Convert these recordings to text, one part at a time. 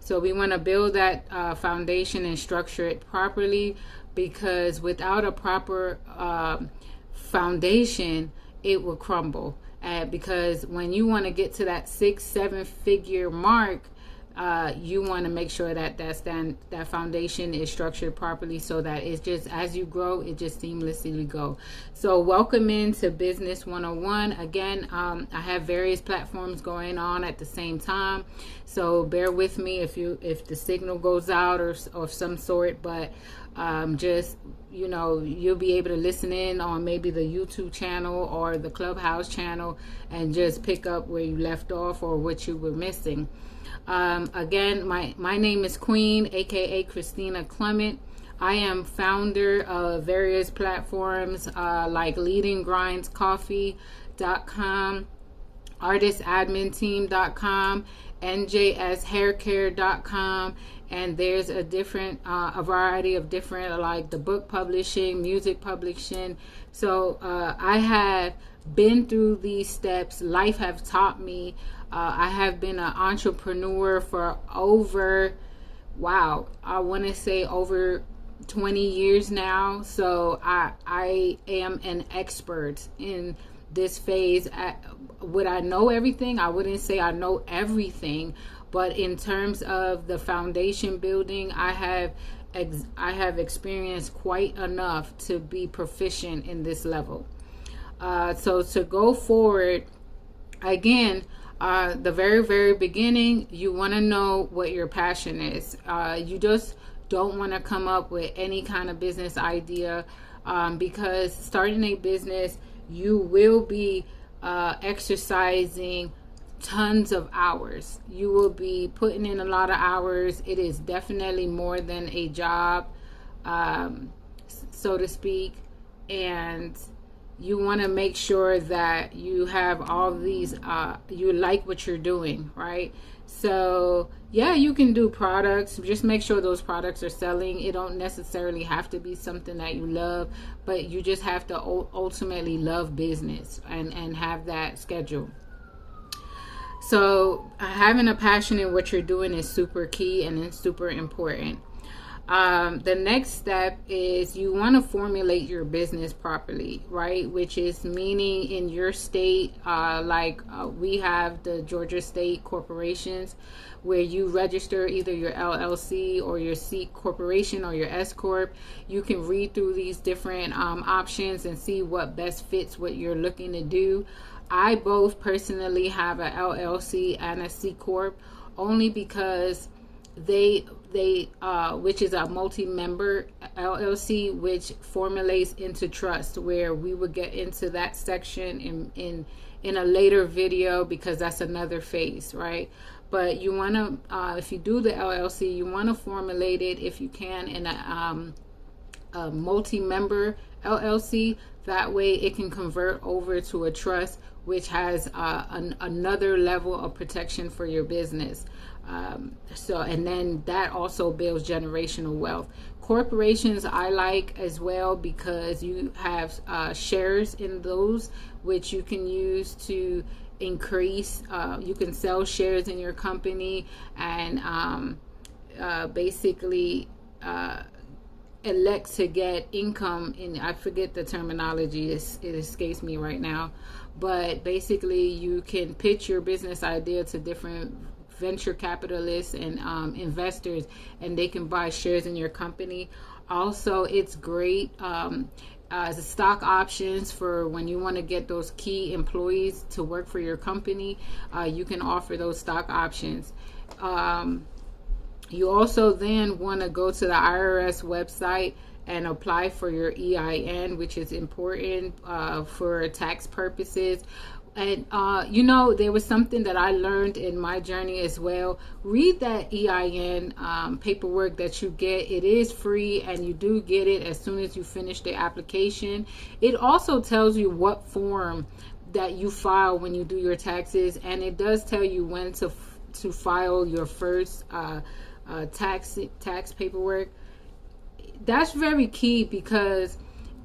So we want to build that foundation and structure it properly, because without a proper foundation, it will crumble. Because when you want to get to that 6-7 figure mark, you want to make sure that that foundation is structured properly, so that it's just, as you grow, it just seamlessly go. So welcome into Business 101. Again, I have various platforms going on at the same time, so bear with me if the signal goes out or of some sort, but just, you'll be able to listen in on maybe the YouTube channel or the Clubhouse channel and just pick up where you left off or what you were missing. Again, my name is Queen, aka Christina Clement. I am founder of various platforms like leadinggrindscoffee.com, artistadminteam.com, njshaircare.com, and there's a variety of different, like the book publishing, music publishing. So I have been through these steps. Life has taught me. I have been an entrepreneur for over 20 years now. So I am an expert in this phase. Would I know everything? I wouldn't say I know everything, but in terms of the foundation building, I have experienced quite enough to be proficient in this level. So to go forward, again, the very, very beginning, you want to know what your passion is. You just don't want to come up with any kind of business idea, because starting a business, you will be exercising tons of hours. You will be putting in a lot of hours. It is definitely more than a job, so to speak, and you want to make sure that you have all these, you like what you're doing, right? So yeah, you can do products. Just make sure those products are selling. It don't necessarily have to be something that you love, but you just have to ultimately love business and have that schedule. So having a passion in what you're doing is super key and it's super important. The next step is you want to formulate your business properly, right? Which is meaning in your state, we have the Georgia state corporations where you register either your LLC or your C corporation or your S corp. You can read through these different options and see what best fits what you're looking to do. I both personally have a LLC and a C corp, only because they which is a multi-member LLC, which formulates into trust, where we would get into that section in a later video, because that's another phase, right? But you want to, if you do the LLC, you want to formulate it, if you can, in a multi-member LLC. That way it can convert over to a trust, which has another level of protection for your business. And then that also builds generational wealth. Corporations I like as well, because you have shares in those, which you can use to increase. You can sell shares in your company and basically elect to get income in, I forget the terminology, it escapes me right now, but basically you can pitch your business idea to different venture capitalists and investors, and they can buy shares in your company. Also, it's great as stock options for when you want to get those key employees to work for your company. You can offer those stock options. You also then want to go to the IRS website and apply for your EIN, which is important for tax purposes. And, there was something that I learned in my journey as well. Read that EIN paperwork that you get. It is free, and you do get it as soon as you finish the application. It also tells you what form that you file when you do your taxes, and it does tell you when to file your first tax paperwork. That's very key, because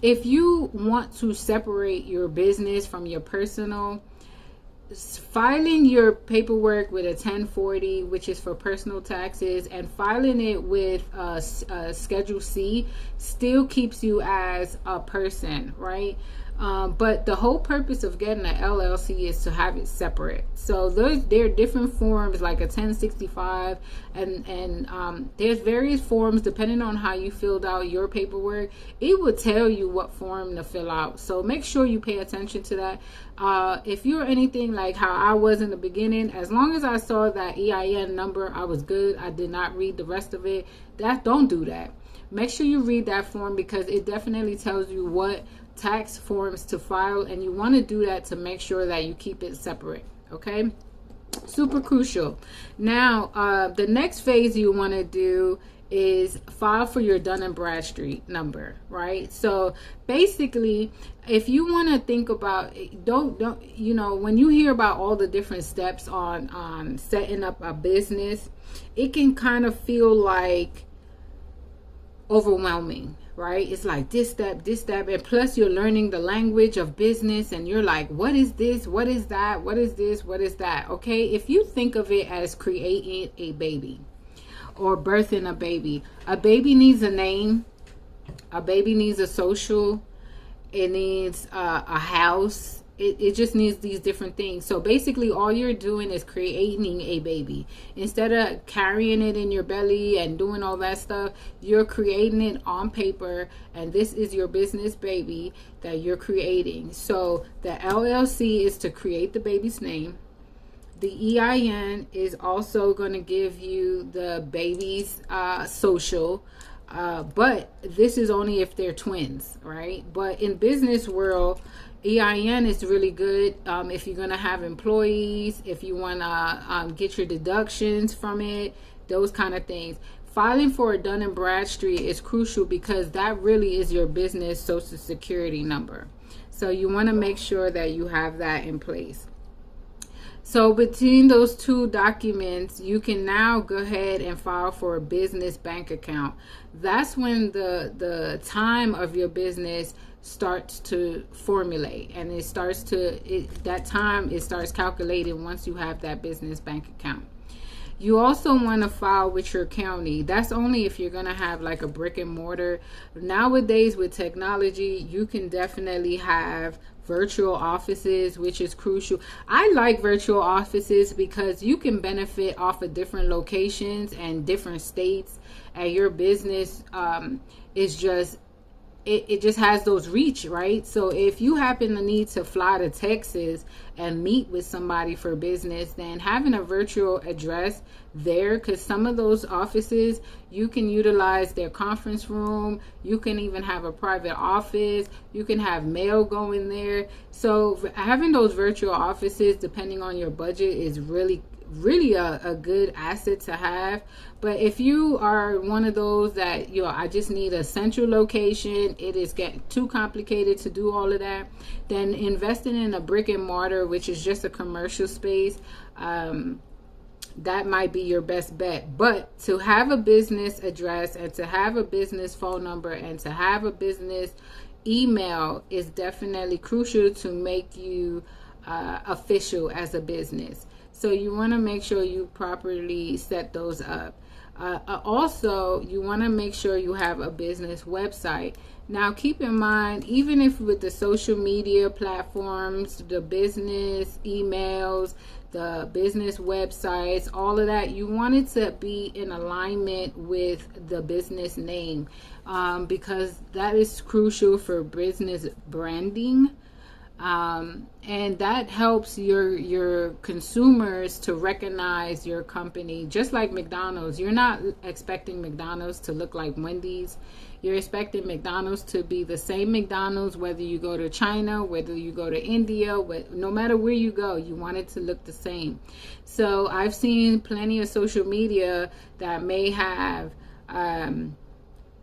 if you want to separate your business from your personal, filing your paperwork with a 1040, which is for personal taxes, and filing it with Schedule C still keeps you as a person, right? But the whole purpose of getting an LLC is to have it separate. So there are different forms like a 1065, and there's various forms depending on how you filled out your paperwork. It will tell you what form to fill out. So make sure you pay attention to that. If you're anything like how I was in the beginning, as long as I saw that EIN number, I was good. I did not read the rest of it. Don't do that. Make sure you read that form because it definitely tells you what tax forms to file, and you want to do that to make sure that you keep it separate. Okay, super crucial. Now the next phase you want to do is file for your Dun & Bradstreet number, right? So basically, if you want to think about, don't when you hear about all the different steps on setting up a business, it can kind of feel like overwhelming, right? It's like this step, and plus you're learning the language of business, and you're like, what is this? What is that? What is this? What is that? Okay, if you think of it as creating a baby or birthing a baby needs a name, a baby needs a social, it needs a house. It just needs these different things. So basically all you're doing is creating a baby. Instead of carrying it in your belly and doing all that stuff, you're creating it on paper, and this is your business baby that you're creating. So the LLC is to create the baby's name. The EIN is also going to give you the baby's social. But this is only if they're twins, right? But in business world, EIN is really good if you're going to have employees, if you want to get your deductions from it, those kind of things. Filing for a Dun & Bradstreet is crucial because that really is your business social security number. So you want to make sure that you have that in place. So between those two documents, you can now go ahead and file for a business bank account. That's when the time of your business starts to formulate, and it starts calculating once you have that business bank account. You also want to file with your county. That's only if you're going to have like a brick and mortar. Nowadays with technology, you can definitely have virtual offices, which is crucial. I like virtual offices because you can benefit off of different locations and different states, and your business is just it just has those reach, right? So if you happen to need to fly to Texas and meet with somebody for business, then having a virtual address there, because some of those offices, you can utilize their conference room, you can even have a private office, you can have mail going there. So having those virtual offices, depending on your budget, is really a good asset to have. But if you are one of those that, I just need a central location, it is getting too complicated to do all of that, then investing in a brick and mortar, which is just a commercial space, that might be your best bet. But to have a business address and to have a business phone number and to have a business email is definitely crucial to make you official as a business. So you want to make sure you properly set those up. Also, you want to make sure you have a business website. Now, keep in mind, even if with the social media platforms, the business emails, the business websites, all of that, you want it to be in alignment with the business name, because that is crucial for business branding. And that helps your consumers to recognize your company. Just like McDonald's, you're not expecting McDonald's to look like Wendy's. You're expecting McDonald's to be the same McDonald's, whether you go to China, whether you go to India, no matter where you go, you want it to look the same. So I've seen plenty of social media that may have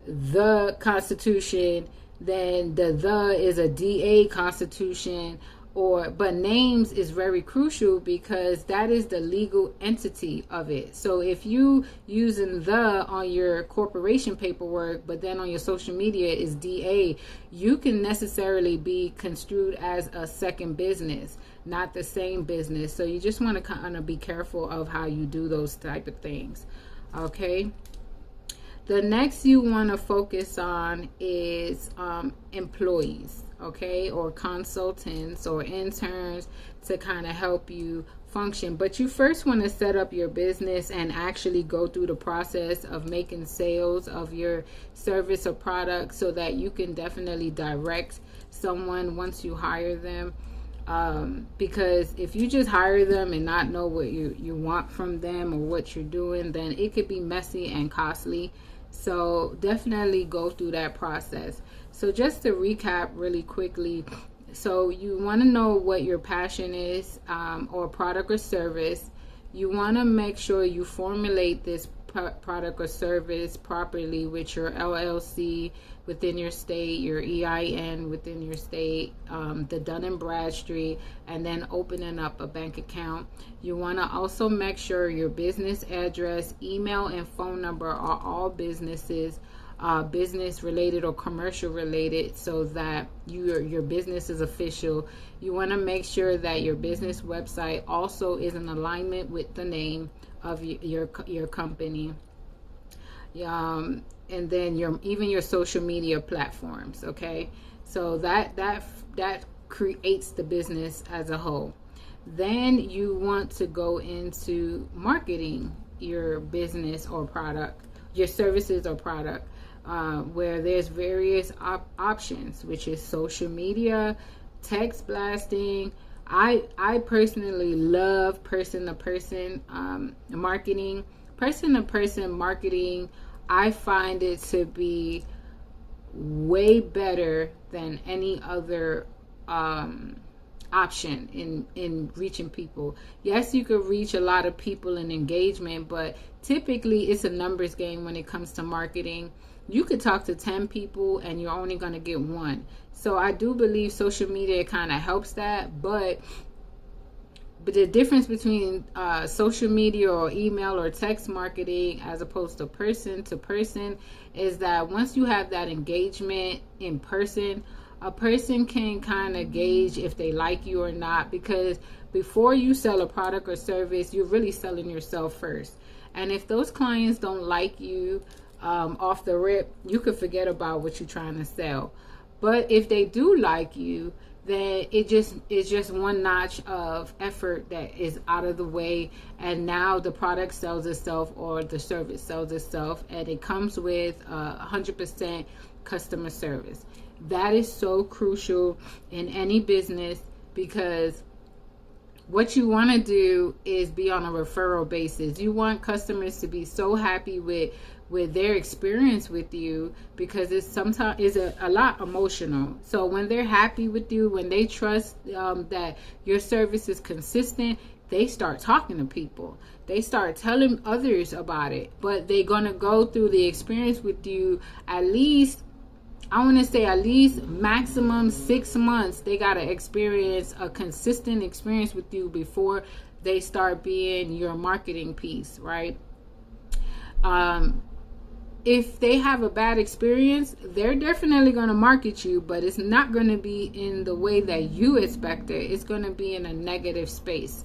the Constitution, then the is a DA Constitution, But names is very crucial because that is the legal entity of it. So if you using the on your corporation paperwork, but then on your social media is DA, you can necessarily be construed as a second business, not the same business. So you just want to kind of be careful of how you do those type of things. Okay. The next you want to focus on is employees, okay, or consultants or interns to kind of help you function. But you first want to set up your business and actually go through the process of making sales of your service or product so that you can definitely direct someone once you hire them. Because if you just hire them and not know what you want from them or what you're doing, then it could be messy and costly. So definitely go through that process. So just to recap really quickly, so you want to know what your passion is, or product or service. You want to make sure you formulate this product or service properly with your LLC within your state, your EIN within your state, the Dun & Bradstreet, and then opening up a bank account. You want to also make sure your business address, email, and phone number are all businesses, business related or commercial related, so that your business is official. You want to make sure that your business website also is in alignment with the name of your company. And then your social media platforms. Okay, so that creates the business as a whole. Then you want to go into marketing your business or product, your services or product, where there's various options, which is social media, text blasting. I personally love person-to-person marketing. Person-to-person marketing, I find it to be way better than any other option in reaching people. Yes, you could reach a lot of people in engagement, but typically it's a numbers game when it comes to marketing. You could talk to 10 people and you're only going to get one. So I do believe social media kind of helps that, but the difference between social media or email or text marketing as opposed to person is that once you have that engagement in person, a person can kind of gauge if they like you or not, because before you sell a product or service, you're really selling yourself first. And if those clients don't like you off the rip, you could forget about what you're trying to sell. But if they do like you, then it's just one notch of effort that is out of the way, and now the product sells itself or the service sells itself, and it comes with 100% customer service. That is so crucial in any business, because what you want to do is be on a referral basis. You want customers to be so happy with their experience with you, because it's sometimes is a lot emotional. So when they're happy with you, when they trust that your service is consistent, they start talking to people. They start telling others about it. But they're gonna go through the experience with you at least, I want to say at least maximum 6 months. They got to experience a consistent experience with you before they start being your marketing piece, right? If they have a bad experience, they're definitely going to market you, but it's not going to be in the way that you expect it. It's going to be in a negative space.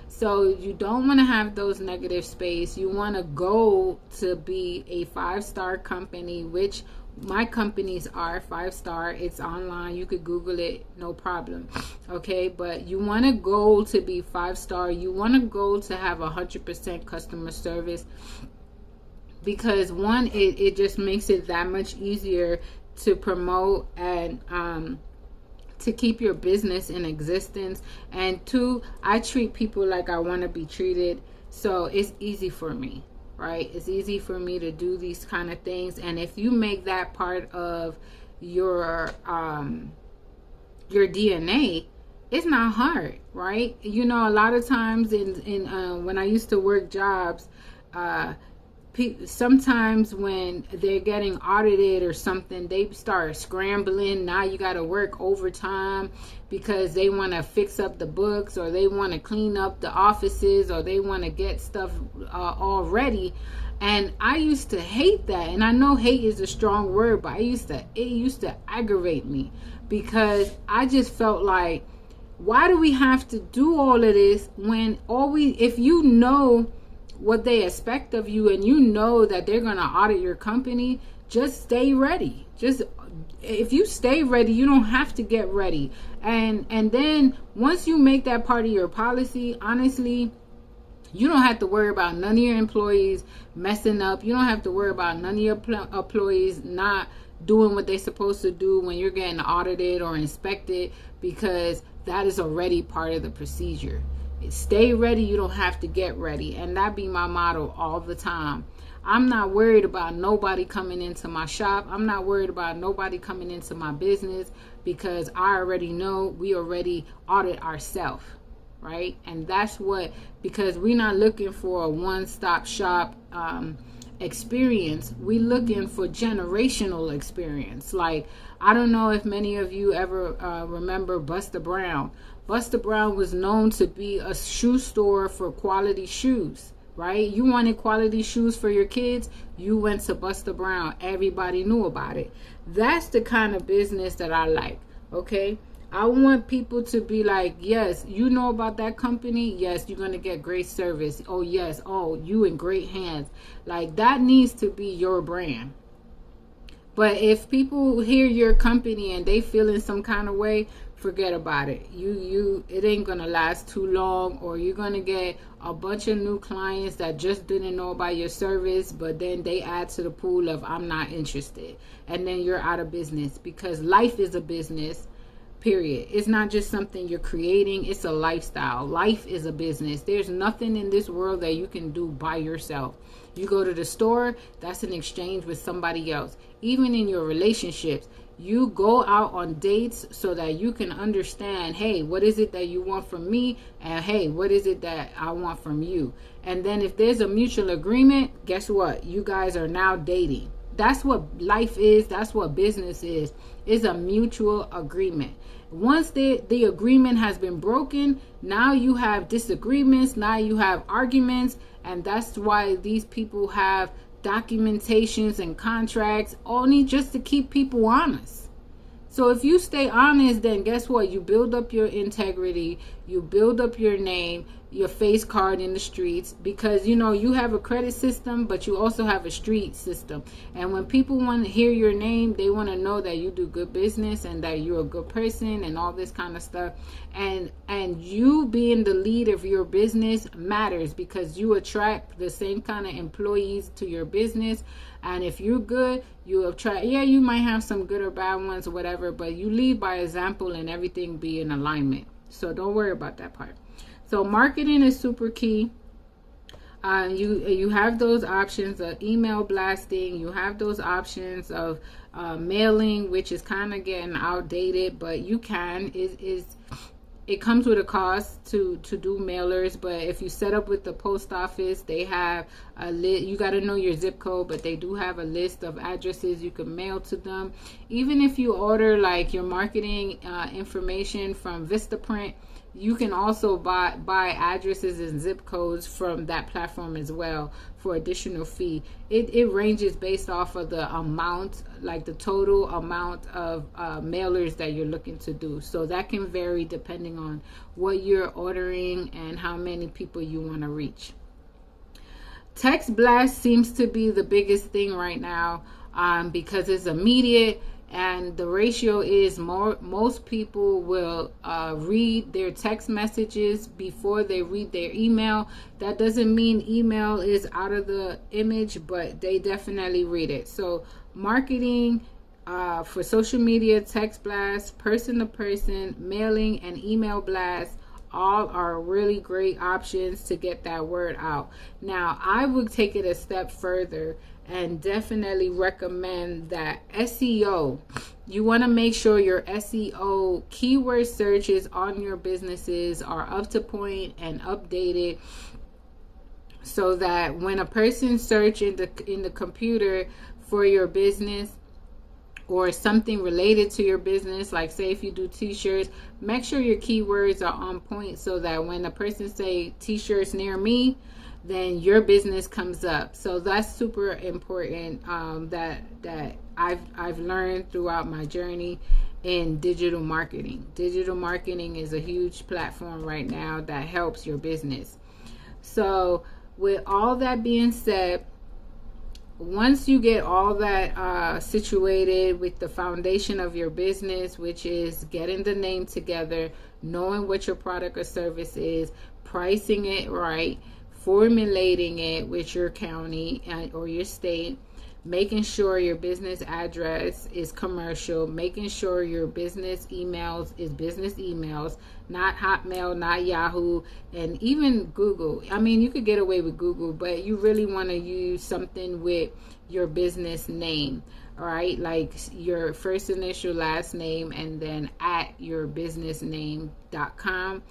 So you don't want to have those negative space. You want to go to be a 5-star company, which my companies are 5-star. It's online. You could Google it, no problem. Okay, but you want to go to be 5-star. You want to go to have 100% customer service, because one, it just makes it that much easier to promote and to keep your business in existence. And two, I treat people like I want to be treated, so it's easy for me. Right? It's easy for me to do these kind of things. And if you make that part of your DNA, it's not hard, right? You know, a lot of times in when I used to work jobs, sometimes when they're getting audited or something, they start scrambling. Now you got to work overtime because they want to fix up the books, or they want to clean up the offices, or they want to get stuff all ready. And I used to hate that. And I know hate is a strong word, but it used to aggravate me, because I just felt like, why do we have to do all of this when if you know what they expect of you, and you know that they're going to audit your company, just stay ready. If you stay ready, you don't have to get ready. And then once you make that part of your policy, honestly, you don't have to worry about none of your employees messing up. You don't have to worry about none of your employees not doing what they're supposed to do when you're getting audited or inspected, because that is already part of the procedure. Stay ready. You don't have to get ready. And that be my motto all the time. I'm not worried about nobody coming into my shop. I'm not worried about nobody coming into my business, because I already know we already audit ourselves, right? And that's because we're not looking for a one-stop shop experience. We looking for generational experience. Like, I don't know if many of you ever remember Buster Brown. Buster Brown was known to be a shoe store for quality shoes, right? You wanted quality shoes for your kids, you went to Buster Brown. Everybody knew about it. That's the kind of business that I like, okay? I want people to be like, yes, you know about that company. Yes, you're going to get great service. Oh, yes. Oh, you in great hands. Like, that needs to be your brand. But if people hear your company and they feel in some kind of way, forget about it. It ain't gonna last too long, or you're gonna get a bunch of new clients that just didn't know about your service, but then they add to the pool of, I'm not interested, and then you're out of business. Because life is a business, period. It's not just something you're creating, it's a lifestyle. Life is a business. There's nothing in this world that you can do by yourself. You go to the store, that's an exchange with somebody else. Even in your relationships, you go out on dates so that you can understand, hey, what is it that you want from me? And hey, what is it that I want from you? And then if there's a mutual agreement, guess what? You guys are now dating. That's what life is. That's what business is. It's a mutual agreement. Once the agreement has been broken, now you have disagreements. Now you have arguments. And that's why these people have documentations and contracts, only just to keep people honest. So if you stay honest, then guess what? You build up your integrity, you build up your name, your face card in the streets, because you have a credit system, but you also have a street system. And when people want to hear your name, they want to know that you do good business and that you're a good person and all this kind of stuff. And you being the lead of your business matters, because you attract the same kind of employees to your business. And if you're good, you attract, you might have some good or bad ones or whatever, but you lead by example and everything be in alignment. So don't worry about that part. So marketing is super key. You have those options of email blasting. You have those options of mailing, which is kind of getting outdated, but you can. It comes with a cost to do mailers, but if you set up with the post office, they have a list. You got to know your zip code, but they do have a list of addresses you can mail to them. Even if you order like your marketing information from Vistaprint, you can also buy addresses and zip codes from that platform as well for additional fee. It ranges based off of the amount, like the total amount of mailers that you're looking to do. So that can vary depending on what you're ordering and how many people you want to reach. Text blast seems to be the biggest thing right now because it's immediate. And the ratio is most people will read their text messages before they read their email. That doesn't mean email is out of the image, but they definitely read it. So marketing for social media, text blast, person-to-person, mailing, and email blast, all are really great options to get that word out. Now, I would take it a step further and definitely recommend that SEO. You want to make sure your SEO keyword searches on your businesses are up to point and updated. so that when a person search in the computer for your business or something related to your business, like say if you do t-shirts, make sure your keywords are on point so that when a person say t-shirts near me, then your business comes up. So that's super important, that I've learned throughout my journey in digital marketing. Digital marketing is a huge platform right now that helps your business. So with all that being said, once you get all that situated with the foundation of your business, which is getting the name together, knowing what your product or service is, pricing it right, formulating it with your county or your state, making sure your business address is commercial, making sure your business emails is business emails, not Hotmail, not Yahoo, and even Google. I mean, you could get away with Google, but you really want to use something with your business name, all right? Like your first initial, last name, and then at yourbusinessname.com.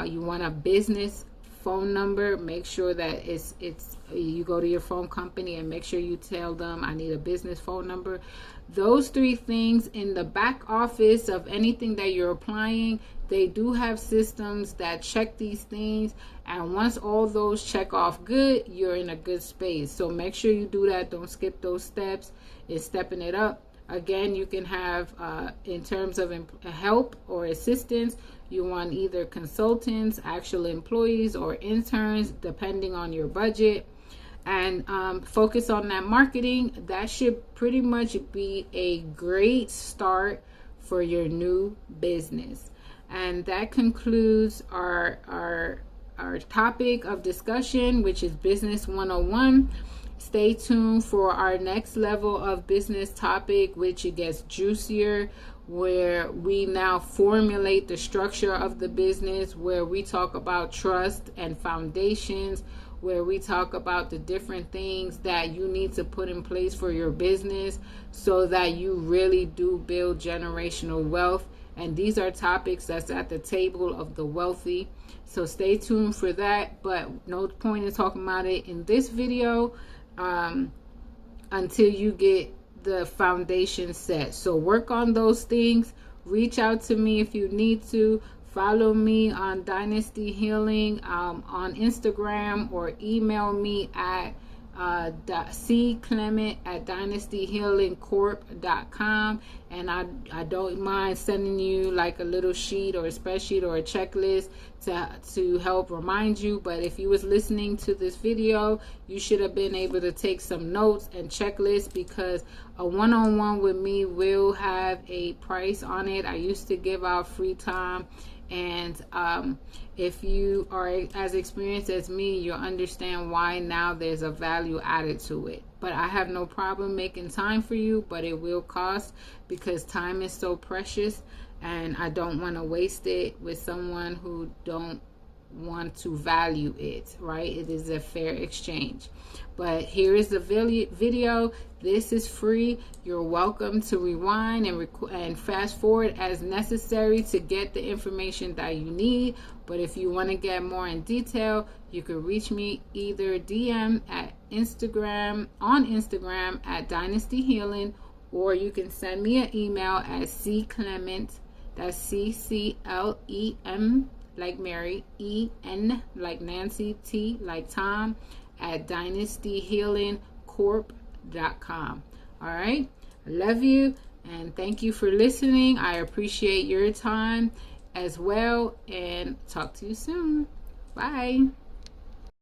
You want a business phone number. Make sure that it's you go to your phone company and make sure you tell them I need a business phone number. Those three things in the back office of anything that you're applying, they do have systems that check these things, and once all those check off good, you're in a good space. So make sure you do that. Don't skip those steps in stepping it up. Again, you can have in terms of help or assistance, you want either consultants, actual employees, or interns, depending on your budget. And focus on that marketing. That should pretty much be a great start for your new business. And that concludes our topic of discussion, which is Business 101. Stay tuned for our next level of business topic, which it gets juicier, where we now formulate the structure of the business, where we talk about trust and foundations, where we talk about the different things that you need to put in place for your business so that you really do build generational wealth. And these are topics that's at the table of the wealthy. So stay tuned for that, but no point in talking about it in this video until you get the foundation set. So work on those things. Reach out to me if you need to. Follow me on Dynasty Healing on Instagram, or email me at cclement at dynastyhealingcorp.com, and I don't mind sending you like a little sheet or a spreadsheet or a checklist to help remind you. But if you was listening to this video, you should have been able to take some notes and checklists, because a one-on-one with me will have a price on it. I used to give out free time, and if you are as experienced as me, you'll understand why now there's a value added to it. But I have no problem making time for you, but it will cost, because time is so precious, and I don't want to waste it with someone who don't want to value it, right? It is a fair exchange. But here is the video. This is free. You're welcome to rewind and fast forward as necessary to get the information that you need. But if you want to get more in detail, you can reach me either DM at Instagram at Dynasty Healing, or you can send me an email at cclement, that's CCLEM like Mary, EN like Nancy, T like Tom, at dynastyhealingcorp.com. All right. I love you, and thank you for listening. I appreciate your time as well, and talk to you soon. Bye.